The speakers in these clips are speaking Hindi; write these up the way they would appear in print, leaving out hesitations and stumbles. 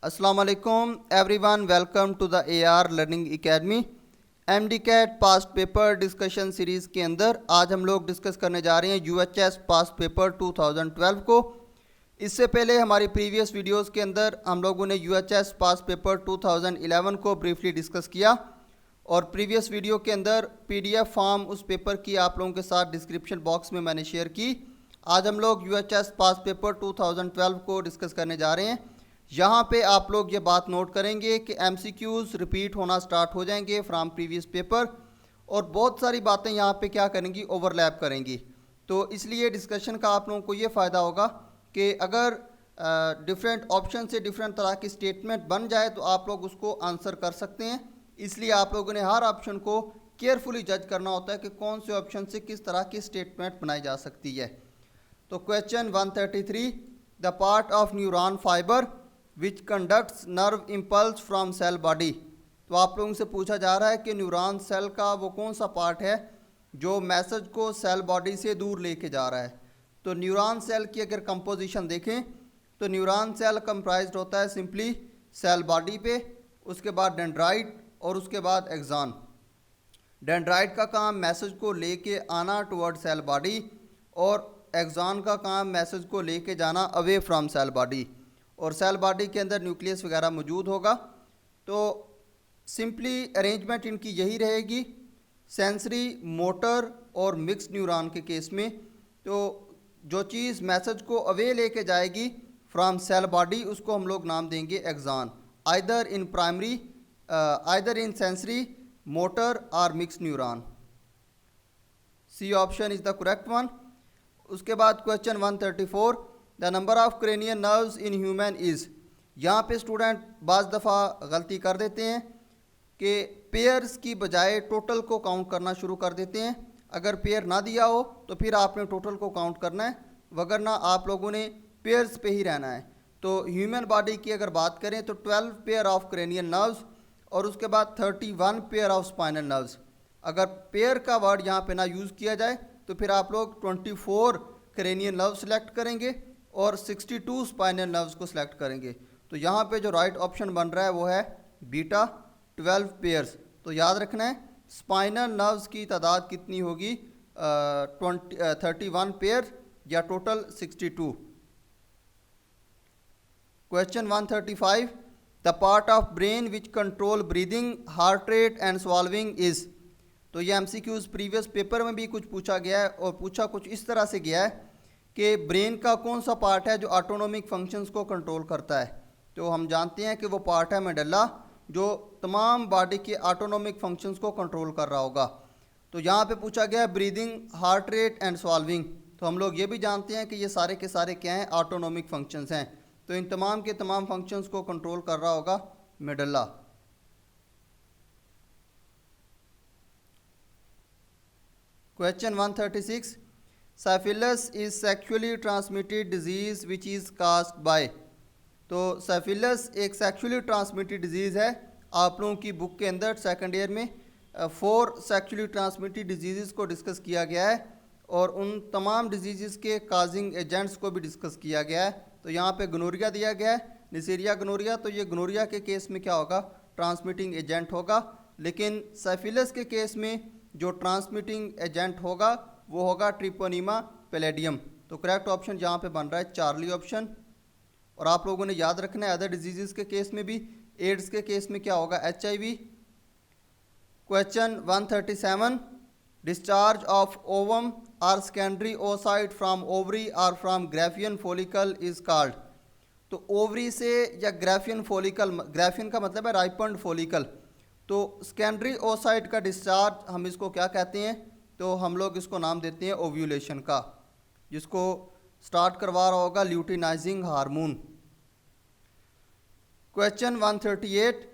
अस्सलाम वालेकुम everyone, welcome to the AR learning academy. MD-CAT past paper discussion series के अंदर आज हम लोग डिस्कस करने जा रहे हैं UHS पास्ट पेपर 2012 को। इससे पहले हमारी प्रीवियस वीडियोस के अंदर हम लोगों ने UHS पास्ट पेपर 2011 को ब्रीफली डिस्कस किया और प्रीवियस वीडियो के अंदर PDF फॉर्म उस पेपर की आप लोगों के साथ डिस्क्रिप्शन बॉक्स में मैंने शेयर की। आज हम लोग UHS पास्ट पेपर 2012 को डिस्कस करने जा रहे हैं। यहाँ पे आप लोग ये बात नोट करेंगे कि MCQs रिपीट होना स्टार्ट हो जाएंगे फ्रॉम प्रीवियस पेपर और बहुत सारी बातें यहाँ पे क्या करेंगी, ओवरलैप करेंगी। तो इसलिए डिस्कशन का आप लोगों को ये फ़ायदा होगा कि अगर डिफरेंट ऑप्शन से डिफरेंट तरह की स्टेटमेंट बन जाए तो आप लोग उसको आंसर कर सकते हैं। इसलिए आप लोगों ने हर ऑप्शन को केयरफुली जज करना होता है कि कौन से ऑप्शन से किस तरह की स्टेटमेंट बनाई जा सकती है। तो question 133, the part of neuron fibre which conducts nerve impulse from cell body. तो आप लोगों से पूछा जा रहा है कि न्यूरॉन सेल का वो कौन सा पार्ट है जो मैसेज को सेल बॉडी से दूर लेके जा रहा है। तो न्यूरॉन सेल की अगर कंपोजिशन देखें तो न्यूरॉन सेल कंप्राइज्ड होता है सिंपली सेल बॉडी पे, उसके बाद डेंड्राइट और उसके बाद एक्सॉन। डेंड्राइट का काम मैसेज को लेके आना टुवर्ड सेल बॉडी और एक्सॉन का काम मैसेज को लेके जाना अवे फ्रॉम सेल बॉडी। और सेल बॉडी के अंदर न्यूक्लियस वगैरह मौजूद होगा। तो सिंपली अरेंजमेंट इनकी यही रहेगी सेंसरी, मोटर और मिक्स न्यूरॉन के केस में। तो जो चीज़ मैसेज को अवे लेके जाएगी फ्रॉम सेल बॉडी उसको हम लोग नाम देंगे axon, either in primary, either in sensory, motor और mix neuron. C option is the correct one. उसके बाद question 134, the number of cranial nerves in human is. यहाँ पे स्टूडेंट बाज़ दफ़ा गलती कर देते हैं कि पेयर्स की बजाय टोटल को काउंट करना शुरू कर देते हैं। अगर पेयर ना दिया हो तो फिर आपने टोटल को काउंट करना है, वगरना आप लोगों ने पेयर्स पे ही रहना है। तो ह्यूमन बॉडी की अगर बात करें तो 12 पेयर ऑफ क्रेनियल नर्व्स और उसके बाद 31 पेयर ऑफ स्पाइनल नर्व्स। अगर पेयर का वर्ड यहाँ पे ना यूज़ किया जाए तो फिर आप लोग 24 क्रेनियल नर्व सेलेक्ट करेंगे और 62 स्पाइनल नर्व्स को सिलेक्ट करेंगे। तो यहाँ पे जो राइट ऑप्शन बन रहा है वो है बीटा, 12 पेयर्स। तो याद रखना है स्पाइनल नर्व्स की तादाद कितनी होगी, 31 पेयर या total 62। Question 135, the part of brain which control breathing, heart rate and swallowing is. तो ये MCQs प्रीवियस पेपर में भी कुछ पूछा गया है और पूछा कुछ इस तरह से गया है कि ब्रेन का कौन सा पार्ट है जो ऑटोनोमिक फंक्शंस को कंट्रोल करता है। तो हम जानते हैं कि वो पार्ट है मेडल्ला, जो तमाम बॉडी के ऑटोनोमिक फंक्शंस को कंट्रोल कर रहा होगा। तो यहाँ पे पूछा गया है ब्रीदिंग, हार्ट रेट एंड स्वॉल्विंग। तो हम लोग ये भी जानते हैं कि ये सारे के सारे क्या हैं, ऑटोनोमिक फंक्शंस हैं। तो इन तमाम के तमाम फंक्शंस को कंट्रोल कर रहा होगा medulla. Question 136, syphilis is sexually transmitted disease which is caused by. तो साइफिलस एक सेक्सुअली ट्रांसमिटेड डिजीज़ है। आप लोगों की बुक के अंदर सेकंड ईयर में 4 सेक्सुअली ट्रांसमिटेड डिजीज़ को डिस्कस किया गया है और उन तमाम डिजीज़ के काजिंग एजेंट्स को भी डिस्कस किया गया है। तो यहाँ पे गनोरिया दिया गया है, निसेरिया गनोरिया। तो ये गनोरिया के केस में क्या होगा, ट्रांसमिटिंग एजेंट होगा। लेकिन साइफिलस के केस में जो ट्रांसमिटिंग एजेंट होगा वो होगा ट्रिपोनीमा पैलेडियम। तो करेक्ट ऑप्शन यहाँ पे बन रहा है चार्ली ऑप्शन। और आप लोगों ने याद रखना है अदर डिजीज़ के केस में भी, एड्स के केस में क्या होगा, HIV। Question 137, discharge of ovum or secondary oocyte from ovary और from Graafian follicle is called. तो ओवरी से या ग्राफियन फॉलिकल, ग्राफियन का मतलब है राइपन्ड फॉलिकल। तो सेकेंडरी ओसाइट का डिस्चार्ज हम इसको क्या कहते हैं, तो हम लोग इसको नाम देते हैं ओव्यूलेशन का, जिसको स्टार्ट करवा रहा होगा luteinizing hormone. Question 138,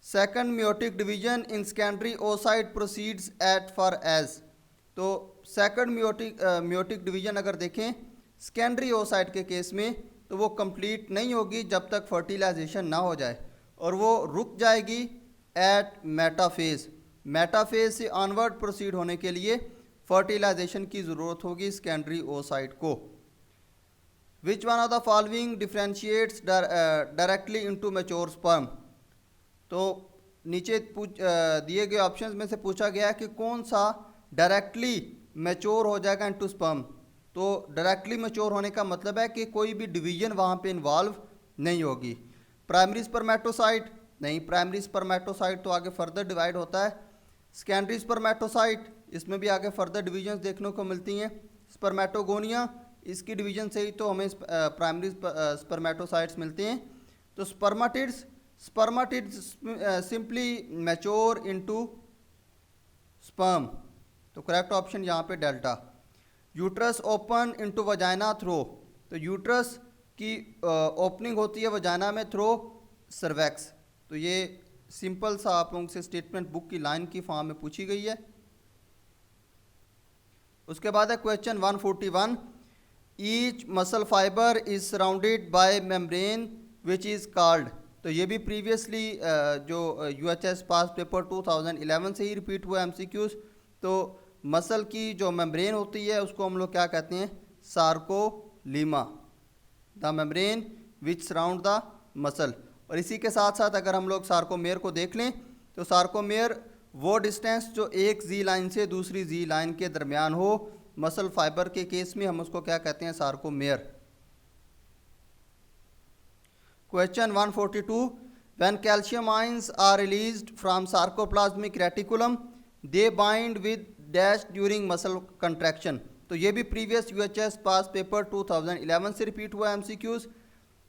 second meiotic division in secondary oocyte proceeds at for as. तो सेकंड मियोटिक डिवीजन अगर देखें सेकेंडरी ओसाइट के केस में तो वो कंप्लीट नहीं होगी जब तक फर्टिलाइजेशन ना हो जाए और वो रुक जाएगी एट मेटाफेज। मेटाफेज से ऑनवर्ड प्रोसीड होने के लिए फर्टिलाइजेशन की ज़रूरत होगी सेकेंडरी ओसाइट को। विच one of the following differentiates directly into mature sperm. तो नीचे दिए गए ऑप्शंस में से पूछा गया है कि कौन सा डायरेक्टली मैच्योर हो जाएगा इनटू स्पर्म। तो डायरेक्टली मैच्योर होने का मतलब है कि कोई भी डिवीजन वहाँ पे इन्वॉल्व नहीं होगी। प्राइमरी स्पर्मेटोसाइट नहीं, प्राइमरी स्पर्मेटोसाइट तो आगे फर्दर डिवाइड होता है। सेकेंडरी स्पर्मेटोसाइट, इसमें भी आगे फर्दर डिवीजन्स देखने को मिलती हैं। स्पर्मेटोगोनिया, इसकी डिवीजन से ही तो हमें प्राइमरी स्पर्मेटोसाइट्स मिलते हैं। तो spermatids simply mature into sperm, तो करेक्ट ऑप्शन यहाँ पे delta. Uterus open into vagina through, तो यूट्रस की ओपनिंग होती है वजाइना में थ्रो सर्वैक्स। तो ये सिंपल सा आप लोगों से स्टेटमेंट बुक की लाइन की फॉर्म में पूछी गई है। उसके बाद है question 141, each muscle fibre is surrounded by membrane which is called. तो ये भी प्रीवियसली जो यूएचएस पास पेपर 2011 से ही रिपीट हुआ एमसीक्यूज। तो मसल की जो मेम्ब्रेन होती है उसको हम लोग क्या कहते हैं, सार्कोलीमा, the membrane which surround the muscle. और इसी के साथ साथ अगर हम लोग सार्कोमेयर को देख लें तो सार्कोमेयर वो डिस्टेंस जो एक जी लाइन से दूसरी जी लाइन के दरमियान हो, मसल फाइबर के केस में हम उसको क्या कहते हैं, sarcomere. Question 142, when calcium ions are released from sarcoplasmic reticulum, they bind with dash during muscle contraction। तो ये भी प्रीवियस यूएचएस पास पेपर 2011 से रिपीट हुआ एमसीक्यूज।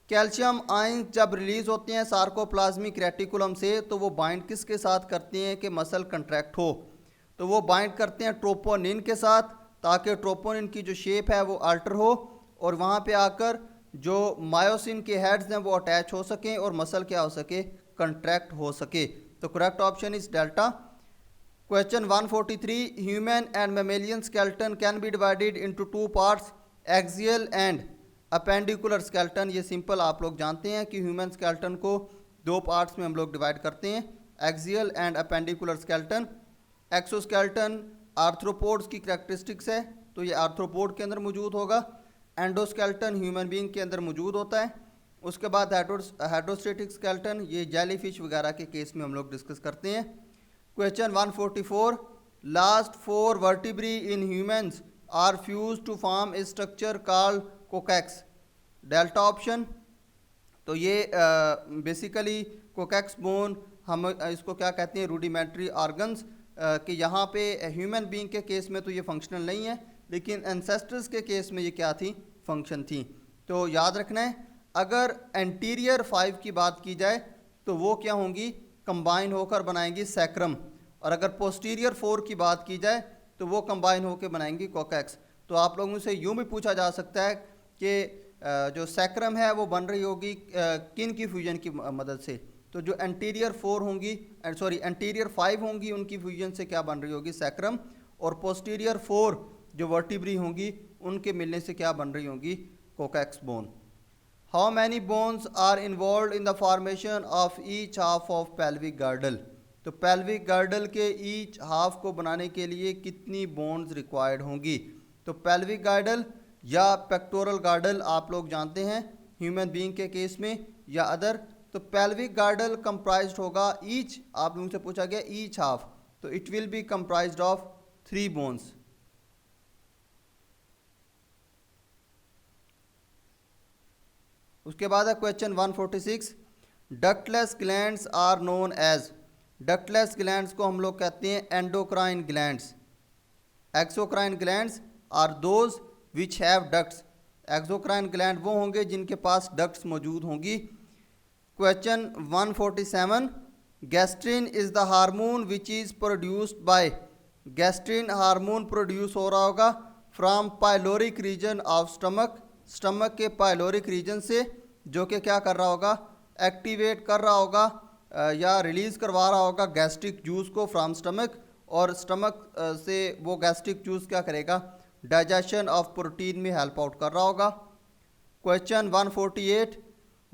कैल्शियम आयंस जब रिलीज होते हैं सार्कोप्लाज्मिक रेटिकुलम से तो वो बाइंड किसके साथ करते हैं कि मसल कंट्रैक्ट हो। तो वो बाइंड करते हैं ट्रोपोनिन के साथ, ताकि ट्रोपोनिन की जो शेप है वो अल्टर हो और वहाँ पे आकर जो मायोसिन के हेड्स हैं वो अटैच हो सकें और मसल क्या हो सके, कंट्रैक्ट हो सके। तो correct option is delta. Question 143, human and mammalian skeleton can be divided into two parts, axial and appendicular skeleton. ये सिंपल आप लोग जानते हैं कि ह्यूमन स्केलेटन को दो पार्ट्स में हम लोग डिवाइड करते हैं, axial and appendicular skeleton. Exoskeleton arthropods की कैरेक्टरिस्टिक्स है, तो ये आर्थ्रोपोड के अंदर मौजूद होगा। एंडोस्केलेटन ह्यूमन बीइंग के अंदर मौजूद होता है। उसके बाद हाइड्रोस्टेटिक स्केलेटन, ये जेलीफिश वगैरह के केस में हम लोग डिस्कस करते हैं। Question 144, last 4 vertebrae in humans are fused to form a structure called coccyx, delta option. तो ये बेसिकली कोकैक्स बोन, हम इसको क्या कहते हैं, रूडिमेंट्री ऑर्गन्स, कि यहाँ पे ह्यूमन बीइंग के केस में तो ये फंक्शनल नहीं है, लेकिन एंसेस्टर्स के केस में ये क्या थी, फंक्शन थी। तो याद रखना है, अगर एंटीरियर 5 की बात की जाए तो वो क्या होंगी, कंबाइन होकर बनाएंगी सैक्रम, और अगर पोस्टीरियर 4 की बात की जाए तो वो कंबाइन होकर बनाएंगी कोकैक्स। तो आप लोगों से यूँ भी पूछा जा सकता है कि जो सैक्रम है वो बन रही होगी किन की फ्यूजन की मदद से। तो जो एंटीरियर 4 होंगी, एंटीरियर 5 होंगी, उनकी फ्यूजन से क्या बन रही होगी, सैक्रम, और पोस्टीरियर 4 जो वर्टिब्री होंगी उनके मिलने से क्या बन रही होंगी, coccyx bone. How many bones are involved in the formation of each half of pelvic girdle. तो पेल्विक गर्डल के ईच हाफ को बनाने के लिए कितनी बोन्स रिक्वायर्ड होंगी। तो पेल्विक गर्डल या पेक्टोरल गर्डल आप लोग जानते हैं ह्यूमन बीइंग के केस में या अदर। तो पेल्विक गर्डल कंप्राइज्ड होगा ईच, आप लोगों से पूछा गया ईच हाफ, तो it will be comprised of 3 bones. उसके बाद है question 146, ductless glands are known as. Ductless glands को हम लोग कहते हैं endocrine glands. Exocrine glands are those which have ducts. Exocrine gland वो होंगे जिनके पास डक्ट्स मौजूद होंगी। Question 147, gastrin is the hormone which is produced by. Gastrin hormone produce हो रहा होगा from pyloric region of stomach, stomach के पाइलोरिक रीजन से, जो कि क्या कर रहा होगा, एक्टिवेट कर रहा होगा या रिलीज़ करवा रहा होगा गैस्ट्रिक जूस को फ्रॉम स्टमक, और स्टमक से वो गैस्ट्रिक जूस क्या करेगा, डाइजेशन ऑफ प्रोटीन में हेल्प आउट कर रहा होगा। Question 148,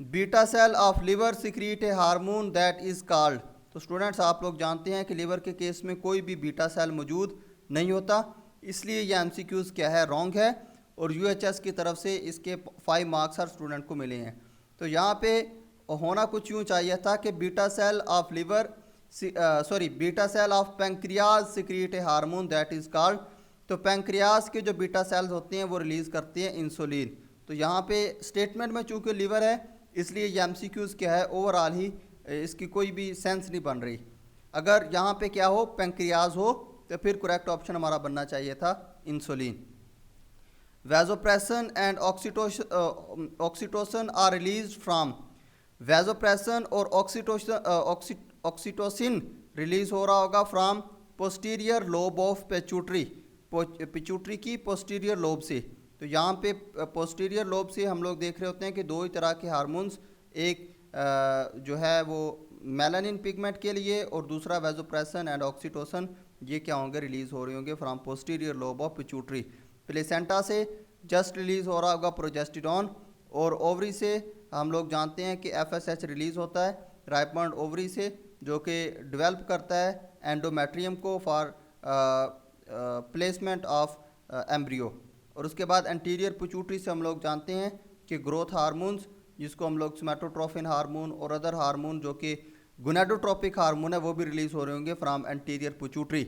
beta cell of liver secrete a hormone that is called. तो स्टूडेंट्स आप लोग जानते हैं कि लिवर के केस में कोई भी बीटा सेल मौजूद नहीं होता, इसलिए ये एमसीक्यूज़ क्या है, रॉन्ग है। और यूएचएस की तरफ से इसके 5 मार्क्स हर स्टूडेंट को मिले हैं। तो यहाँ पे होना कुछ यूँ चाहिए था कि beta cell of liver beta cell of pancreas secrete a hormone that is called. तो पैंक्रियाज के जो बीटा सेल्स होते हैं वो रिलीज़ करते हैं इंसुलिन। तो यहाँ पे स्टेटमेंट में चूँकि लिवर है इसलिए ये एमसीक्यूज़ क्या है ओवरऑल ही इसकी कोई भी सेंस नहीं बन रही। अगर यहाँ पे क्या हो पैंक्रियाज हो तो फिर करेक्ट ऑप्शन हमारा बनना चाहिए था insulin. Vasopressin and oxytocin are release from. Vasopressin और ऑक्सीटोसिन रिलीज हो रहा होगा from posterior lobe of pituitary, pituitary की पोस्टीरियर लोब से। तो यहाँ पे पोस्टीरियर लोब से हम लोग देख रहे होते हैं कि दो ही तरह के हार्मोन्स, एक जो है वो मेलानिन पिगमेंट के लिए और दूसरा वैसोप्रेसन एंड ऑक्सीटोसिन, ये क्या होंगे रिलीज़ हो रहे होंगे from posterior lobe of pituitary. Placenta से जस्ट रिलीज़ हो रहा होगा प्रोजेस्टेरॉन, और ओवरी से हम लोग जानते हैं कि एफएसएच रिलीज़ होता है राइपमंड ओवरी से, जो कि डेवलप करता है एंडोमेट्रियम को फॉर प्लेसमेंट ऑफ एम्ब्रियो। और उसके बाद एंटीरियर पिट्यूटरी से हम लोग जानते हैं कि ग्रोथ हार्मोन्स, जिसको हम लोग सोमैटोट्रोफिन हार्मोन और अदर हार्मोन जो कि गोनाडोट्रोपिक हार्मोन है वो भी रिलीज हो रहे होंगे from anterior pituitary.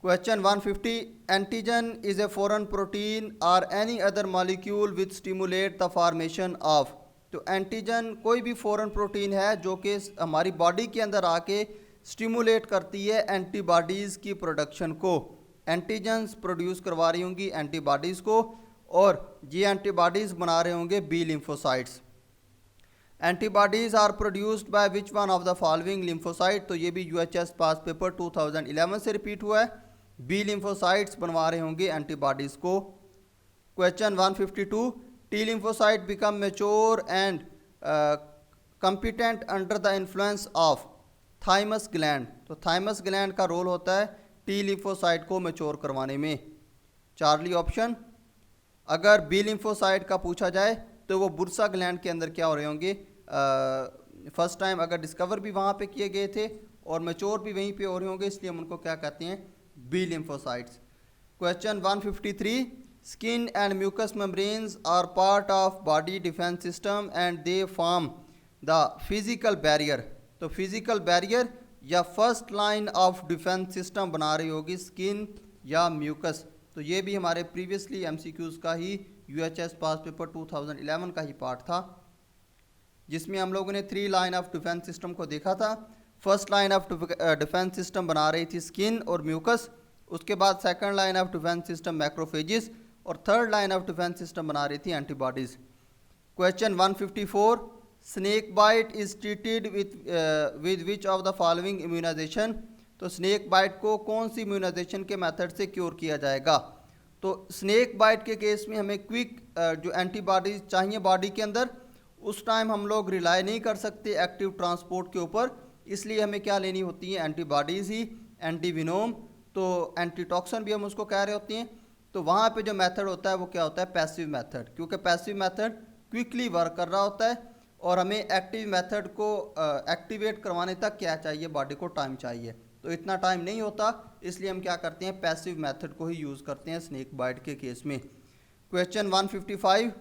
Question 150, antigen is a foreign protein और any other molecule which stimulate the formation of. तो एंटीजन कोई भी फॉरेन प्रोटीन है जो कि हमारी बॉडी के अंदर आके स्टिमुलेट करती है एंटीबॉडीज़ की प्रोडक्शन को। एंटीजन्स प्रोड्यूस करवा रही होंगी एंटीबॉडीज़ को, और ये एंटीबॉडीज़ बना रहे होंगे B lymphocytes. Antibodies are produced by which one of the following lymphocyte. तो ये भी यूएचएस पास पेपर 2011 से रिपीट हुआ है। बी लिम्फोसाइट्स बनवा रहे होंगे एंटीबॉडीज़ को। Question 152, T lymphocyte become mature and competent under the influence of thymus gland. तो थाइमस ग्लैंड का रोल होता है टी लिम्फोसाइट को मेच्योर करवाने में। Charlie option. अगर बी लिम्फोसाइट का पूछा जाए तो वो बुर्सा ग्लैंड के अंदर क्या हो रहे होंगे, फर्स्ट टाइम अगर डिस्कवर भी वहाँ पे किए गए थे और मेच्योर भी वहीं पे हो रहे होंगे, इसलिए हम उनको क्या कहते हैं B lymphocytes. Question 153, skin and mucous membranes are part of body defence system and they form the physical barrier. तो फिजिकल बैरियर या first line of defence system बना रही होगी स्किन या म्यूकस। तो ये भी हमारे प्रीवियसली एमसीक्यूज़ का ही यूएचएस पास पेपर 2011 का ही पार्ट था, जिसमें हम लोगों ने 3 लाइन ऑफ डिफेंस सिस्टम को देखा था। First line of defence system बना रही थी स्किन और म्यूकस, उसके बाद second line of defence system macrophages, और third line of defence system बना रही थी antibodies. Question 154, snake bite is treated with which of the following immunization. तो स्नेक बाइट को कौन सी इम्यूनाइजेशन के मेथड से क्योर किया जाएगा। तो स्नेक बाइट के केस में हमें क्विक जो एंटीबॉडीज चाहिए बॉडी के अंदर, उस टाइम हम लोग रिलाई नहीं कर सकते एक्टिव ट्रांसपोर्ट के ऊपर, इसलिए हमें क्या लेनी होती है एंटीबॉडीज़ ही, एंटीविनोम। तो एंटीटॉक्सिन भी हम उसको कह रहे होते हैं। तो वहाँ पे जो मेथड होता है वो क्या होता है पैसिव मेथड, क्योंकि पैसिव मेथड क्विकली वर्क कर रहा होता है और हमें एक्टिव मेथड को एक्टिवेट करवाने तक क्या चाहिए, बॉडी को टाइम चाहिए। तो इतना टाइम नहीं होता, इसलिए हम क्या करते हैं पैसिव मेथड को ही यूज़ करते हैं स्नेक बाइट के केस में। Question 155,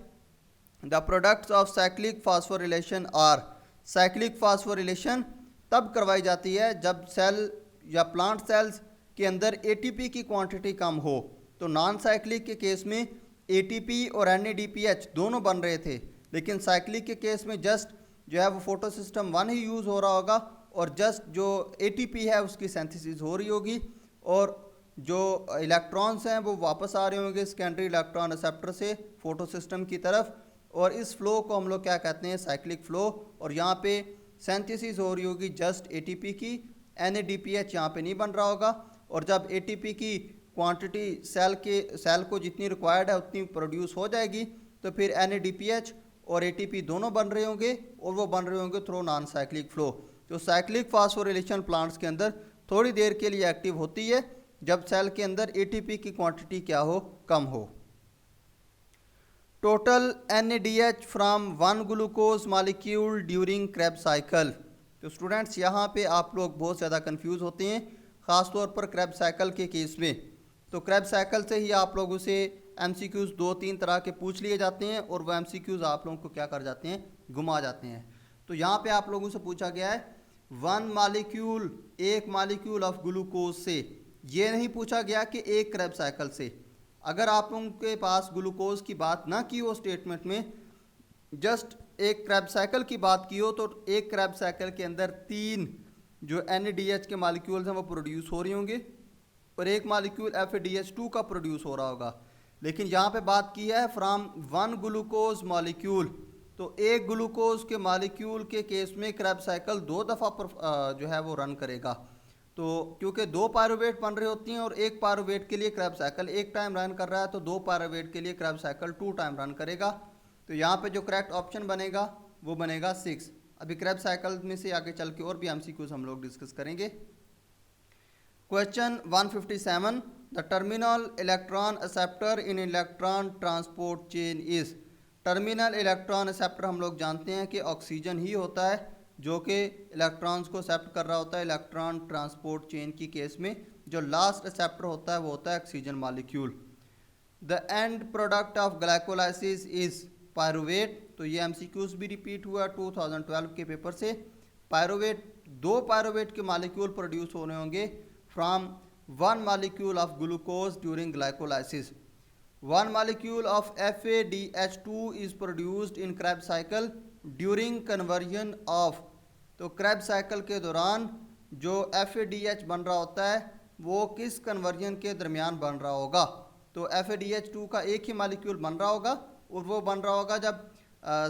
the products of cyclic phosphorylation are. Cyclic phosphorylation तब करवाई जाती है जब सेल या प्लांट सेल्स के अंदर एटीपी की क्वांटिटी कम हो। तो नॉन साइक्लिक के केस में एटीपी और एनएडीपीएच दोनों बन रहे थे, लेकिन साइक्लिक के केस में जस्ट जो है वो फोटोसिस्टम 1 ही यूज़ हो रहा होगा और जस्ट जो एटीपी है उसकी सिंथेसिस हो रही होगी, और जो इलेक्ट्रॉन्स हैं वो वापस आ रहे होंगे सेकेंडरी इलेक्ट्रॉन रिसेप्टर से फोटोसिस्टम की तरफ, और इस फ्लो को हम लोग क्या कहते हैं साइक्लिक फ्लो। और यहाँ पे सिंथेसिस हो रही होगी जस्ट एटीपी की, एनएडीपीएच यहाँ पे नहीं बन रहा होगा। और जब एटीपी की क्वांटिटी सेल को जितनी रिक्वायर्ड है उतनी प्रोड्यूस हो जाएगी, तो फिर एनएडीपीएच और एटीपी दोनों बन रहे होंगे, और वो बन रहे होंगे थ्रू नॉन साइक्लिक फ्लो। तो साइक्लिक फास्फोरिलेशन प्लांट्स के अंदर थोड़ी देर के लिए एक्टिव होती है जब सेल के अंदर एटीपी की क्वांटिटी क्या हो, कम हो। Total NADH from 1 glucose molecule during Krebs cycle. तो स्टूडेंट्स यहाँ पे आप लोग बहुत ज़्यादा कंफ्यूज होते हैं, ख़ासतौर पर क्रेब्स साइकिल के केस में। तो क्रेब्स साइकिल से ही आप लोगों से एमसीक्यूज़ 2-3 तरह के पूछ लिए जाते हैं और वो एमसीक्यूज़ आप लोगों को क्या कर जाते हैं, घुमा जाते हैं। तो यहाँ पे आप लोगों से पूछा गया है एक मालिक्यूल ऑफ ग्लूकोज से, ये नहीं पूछा गया कि एक क्रेब्स साइकिल से। अगर आप लोगों के पास ग्लूकोज की बात ना की हो स्टेटमेंट में, जस्ट एक क्रेब्स साइकिल की बात की हो, तो एक क्रेब्स साइकिल के अंदर 3 जो NADH के मालिक्यूल्स हैं वो प्रोड्यूस हो रही होंगे और एक मालिक्यूल FADH2 का प्रोड्यूस हो रहा होगा। लेकिन यहाँ पे बात की है फ्रॉम 1 ग्लूकोज मॉलिक्यूल, तो एक ग्लूकोज के मॉलिक्यूल के केस में क्रेब्स साइकिल 2 दफ़ा जो है वो रन करेगा। तो क्योंकि 2 पायरुवेट बन रही होती हैं और एक पायरुवेट के लिए क्रेब्स साइकिल 1 टाइम रन कर रहा है, तो 2 पायरुवेट के लिए क्रेब्स साइकिल 2 टाइम रन करेगा। तो यहाँ पे जो करेक्ट ऑप्शन बनेगा वो बनेगा 6। अभी क्रेब्स साइकिल में से आगे चल के और भी MCQs हम लोग डिस्कस करेंगे। Question 157, the terminal electron acceptor in electron transport chain is. Terminal electron acceptor हम लोग जानते हैं कि ऑक्सीजन ही होता है जो कि इलेक्ट्रॉन्स को एक्सेप्ट कर रहा होता है इलेक्ट्रॉन ट्रांसपोर्ट चेन की केस में। जो लास्ट एक्सेप्टर होता है वो होता है oxygen molecule. The end product of glycolysis is pyruvate. तो ये MCQs भी रिपीट हुआ 2012 के पेपर से। पायरुवेट, 2 पायरुवेट के मॉलिक्यूल प्रोड्यूस होने होंगे from 1 molecule of glucose during glycolysis. 1 molecule of FADH2 is produced in Krebs cycle during conversion of। तो Krebs cycle के दौरान जो FADH बन रहा होता है वो किस कन्वर्जन के दरमियान बन रहा होगा। तो FADH2 का एक ही मॉलिक्यूल बन रहा होगा और वो बन रहा होगा जब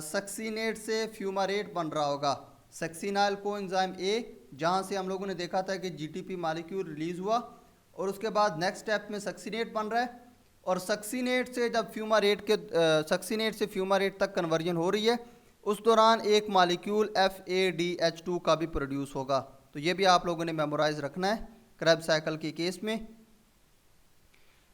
सक्सीनेट से फ्यूमारेट बन रहा होगा। सक्सीनाइल कोएंजाइम A, जहाँ से हम लोगों ने देखा था कि GTP मॉलिक्यूल रिलीज हुआ और उसके बाद नेक्स्ट स्टेप में सक्सीनेट बन रहा है और सक्सीनेट से जब सक्सीनेट से फ्यूमारेट तक कन्वर्जन हो रही है उस दौरान एक मॉलिक्यूल FADH2 का भी प्रोड्यूस होगा। तो ये भी आप लोगों ने मेमोराइज रखना है क्रेब्स साइकिल के केस में।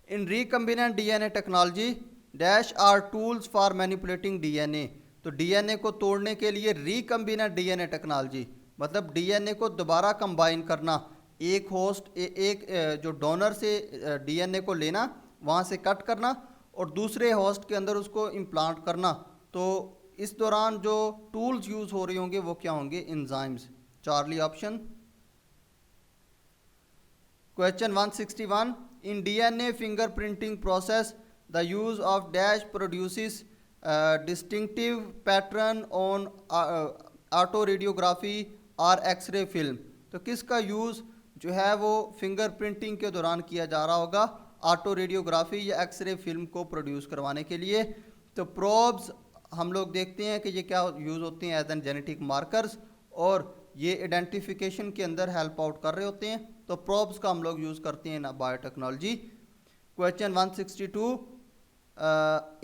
In recombinant DNA technology dash are tools for manipulating DNA। तो DNA को तोड़ने के लिए रिकम्बिनेंट DNA टेक्नोलॉजी मतलब DNA को दोबारा कंबाइन करना, एक होस्ट एक जो डोनर से DNA को लेना, वहाँ से कट करना और दूसरे होस्ट के अंदर उसको इम्प्लांट करना। तो इस दौरान जो टूल्स यूज़ हो रहे होंगे वो क्या होंगे, enzymes. Charlie option. Question 161, in DNA fingerprinting process the use of dash produces distinctive pattern on auto radiography और एक्सरे फिल्म। तो किसका यूज़ जो है वो फिंगरप्रिंटिंग के दौरान किया जा रहा होगा, ऑटो रेडियोग्राफी या एक्सरे फिल्म को प्रोड्यूस करवाने के लिए। तो प्रोब्स हम लोग देखते हैं कि ये क्या यूज़ होते हैं एज एन जेनेटिक मार्कर्स और ये आइडेंटिफिकेशन के अंदर हेल्प आउट कर रहे होते हैं। तो प्रोब्स का हम लोग यूज़ करते हैं ना biotechnology. Question 162,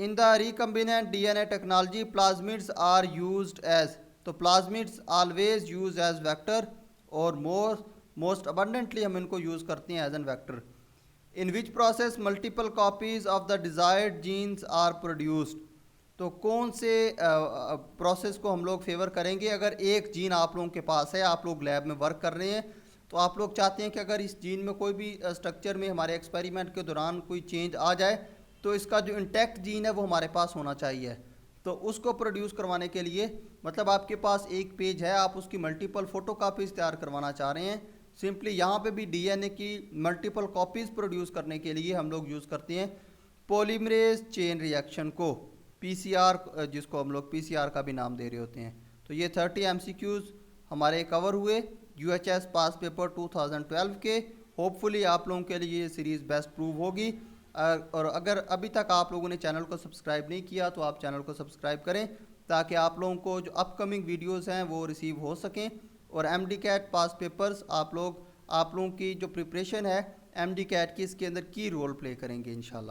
in the recombinant DNA technology plasmids are used as. तो plasmids always use as vector और मोस्ट अबंडेंटली हम इनको यूज़ करते हैं as an vector. In which process multiple copies of the desired genes are produced. तो कौन से प्रोसेस को हम लोग फेवर करेंगे। अगर एक जीन आप लोगों के पास है, आप लोग लैब में वर्क कर रहे हैं, तो आप लोग चाहते हैं कि अगर इस जीन में कोई भी स्ट्रक्चर में हमारे एक्सपेरिमेंट के दौरान कोई चेंज आ जाए तो इसका जो इंटैक्ट जीन है वो हमारे पास होना चाहिए। तो उसको प्रोड्यूस करवाने के लिए मतलब आपके पास एक पेज है, आप उसकी मल्टीपल फ़ोटोकॉपीज़ तैयार करवाना चाह रहे हैं। सिंपली यहाँ पे भी DNA की मल्टीपल कॉपीज़ प्रोड्यूस करने के लिए हम लोग यूज़ करते हैं पॉलीमरेज चेन रिएक्शन को, PCR, जिसको हम लोग PCR का भी नाम दे रहे होते हैं। तो ये 30 MCQs हमारे कवर हुए UHS पास पेपर 2012 के। होपफुली आप लोगों के लिए ये सीरीज़ बेस्ट प्रूव होगी। और अगर अभी तक आप लोगों ने चैनल को सब्सक्राइब नहीं किया तो आप चैनल को सब्सक्राइब करें ताकि आप लोगों को जो अपकमिंग वीडियोस हैं वो रिसीव हो सकें। और MD-CAT पास पेपर्स आप लोगों की जो प्रिपरेशन है MD-CAT की, इसके अंदर की रोल प्ले करेंगे इंशाल्लाह।